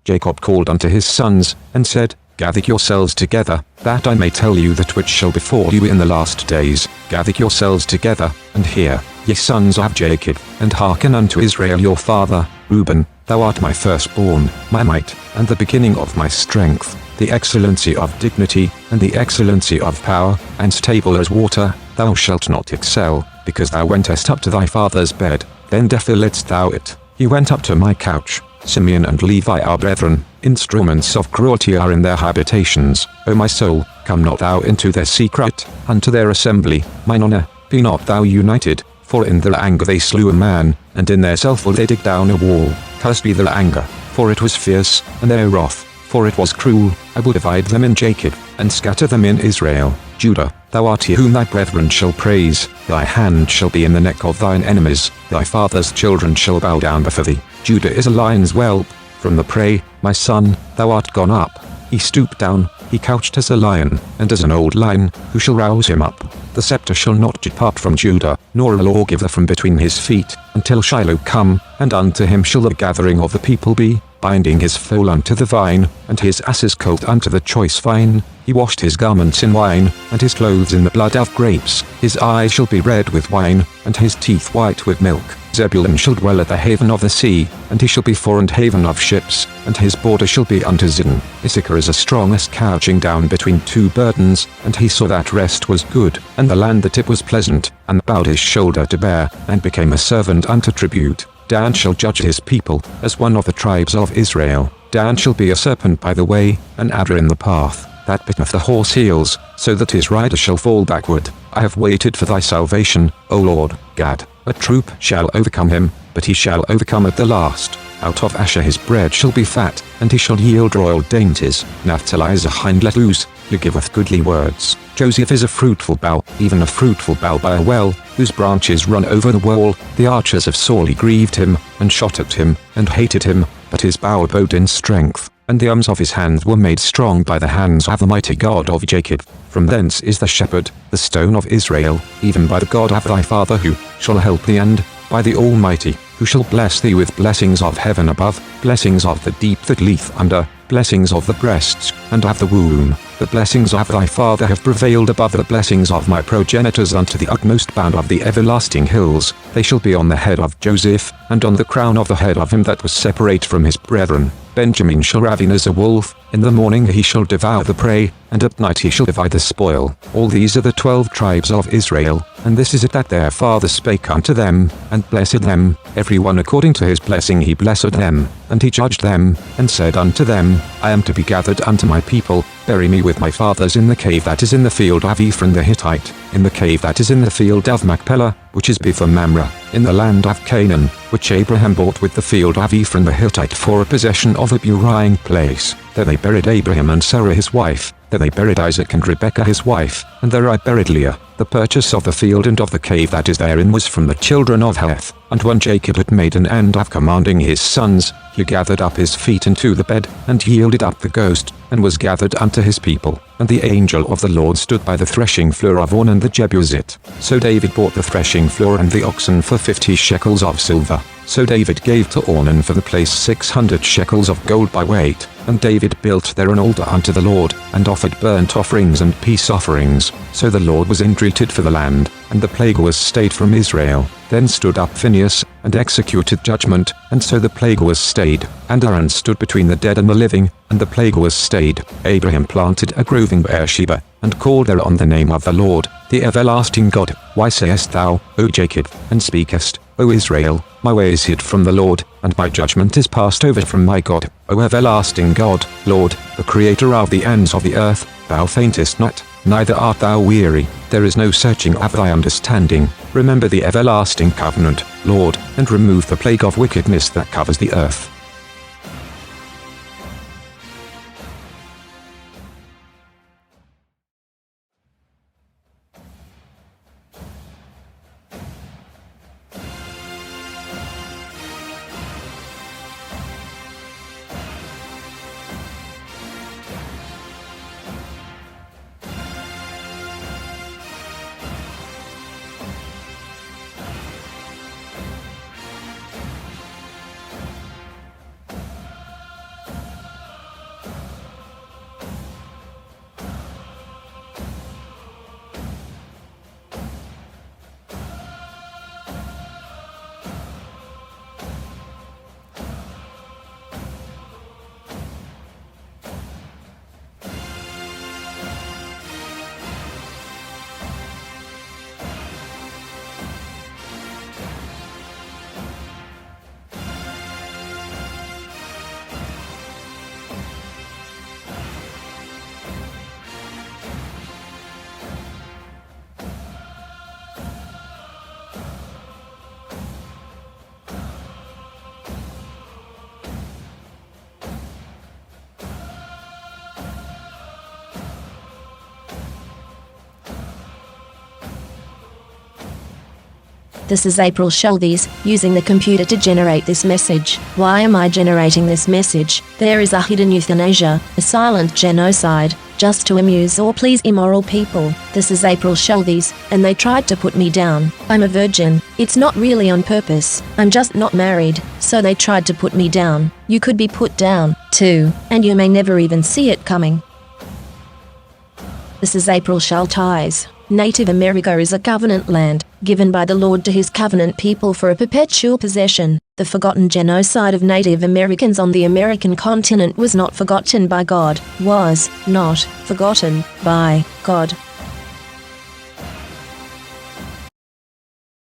Jacob called unto his sons, and said, Gather yourselves together, that I may tell you that which shall befall you in the last days. Gather yourselves together, and hear, ye sons of Jacob, and hearken unto Israel your father. Reuben, thou art my firstborn, my might, and the beginning of my strength, the excellency of dignity, and the excellency of power, and stable as water. Thou shalt not excel, because thou wentest up to thy father's bed, then defiledst thou it. He went up to my couch. Simeon and Levi are brethren, instruments of cruelty are in their habitations. O my soul, come not thou into their secret, unto their assembly, mine honour, be not thou united, for in their anger they slew a man, and in their self will they dig down a wall. Cursed be their anger, for it was fierce, and their wrath, for it was cruel. I will divide them in Jacob, and scatter them in Israel. Judah, thou art he whom thy brethren shall praise, thy hand shall be in the neck of thine enemies, thy father's children shall bow down before thee. Judah is a lion's whelp, from the prey, my son, thou art gone up. He stooped down, he couched as a lion, and as an old lion, who shall rouse him up? The scepter shall not depart from Judah, nor a lawgiver from between his feet, until Shiloh come, and unto him shall the gathering of the people be, binding his foal unto the vine, and his ass's colt unto the choice vine. He washed his garments in wine, and his clothes in the blood of grapes. His eyes shall be red with wine, and his teeth white with milk. Zebulun shall dwell at the haven of the sea, and he shall be fore and haven of ships, and his border shall be unto Zidon. Issachar is a strongest couching down between two burdens, and he saw that rest was good, and the land that it was pleasant, and bowed his shoulder to bear, and became a servant unto tribute. Dan shall judge his people, as one of the tribes of Israel. Dan shall be a serpent by the way, an adder in the path, that bitteth the horse heels, so that his rider shall fall backward. I have waited for thy salvation, O Lord. Gad, a troop shall overcome him, but he shall overcome at the last. Out of Asher his bread shall be fat, and he shall yield royal dainties. Naphtali is a hind let loose, he giveth goodly words. Joseph is a fruitful bough, even a fruitful bough by a well, whose branches run over the wall. The archers have sorely grieved him, and shot at him, and hated him, but his bow abode in strength, and the arms of his hands were made strong by the hands of the mighty God of Jacob. From thence is the shepherd, the stone of Israel, even by the God of thy father who shall help thee, and by the Almighty, who shall bless thee with blessings of heaven above, blessings of the deep that lieth under, blessings of the breasts, and of the womb. The blessings of thy father have prevailed above the blessings of my progenitors unto the utmost bound of the everlasting hills. They shall be on the head of Joseph, and on the crown of the head of him that was separate from his brethren. Benjamin shall ravin as a wolf, in the morning he shall devour the prey, and at night he shall divide the spoil. All these are the 12 tribes of Israel, and this is it that their father spake unto them, and blessed them. Every one according to his blessing he blessed them, and he judged them, and said unto them, I am to be gathered unto my people. Bury me with my fathers in the cave that is in the field of Ephron the Hittite, in the cave that is in the field of Machpelah, which is before Mamre, in the land of Canaan, which Abraham bought with the field of Ephron the Hittite for a possession of a burying place. There they buried Abraham and Sarah his wife, there they buried Isaac and Rebekah his wife, and there I buried Leah. The purchase of the field and of the cave that is therein was from the children of Heth. And when Jacob had made an end of commanding his sons, he gathered up his feet into the bed, and yielded up the ghost, and was gathered unto his people. And the angel of the Lord stood by the threshing floor of Ornan the Jebusite. So David bought the threshing floor and the oxen for 50 shekels of silver. So David gave to Ornan for the place 600 shekels of gold by weight. And David built there an altar unto the Lord, and offered burnt offerings and peace offerings. So the Lord was entreated for the land, and the plague was stayed from Israel. Then stood up Phinehas, and executed judgment, and so the plague was stayed. And Aaron stood between the dead and the living, and the plague was stayed. Abraham planted a grove in Beersheba, and called thereon the name of the Lord, the everlasting God. Why sayest thou, O Jacob, and speakest, O Israel, my way is hid from the Lord, and my judgment is passed over from my God? O everlasting God, Lord, the creator of the ends of the earth, thou faintest not, neither art thou weary. There is no searching of thy understanding. Remember the everlasting covenant, Lord, and remove the plague of wickedness that covers the earth. This is April Schulthies, using the computer to generate this message. Why am I generating this message? There is a hidden euthanasia, a silent genocide, just to amuse or please immoral people. This is April Schulthies, and they tried to put me down. I'm a virgin. It's not really on purpose. I'm just not married, so they tried to put me down. You could be put down, too, and you may never even see it coming. This is April Schulthies. Native America is a covenant land, given by the Lord to his covenant people for a perpetual possession. The forgotten genocide of Native Americans on the American continent was not forgotten by God, was not forgotten by God.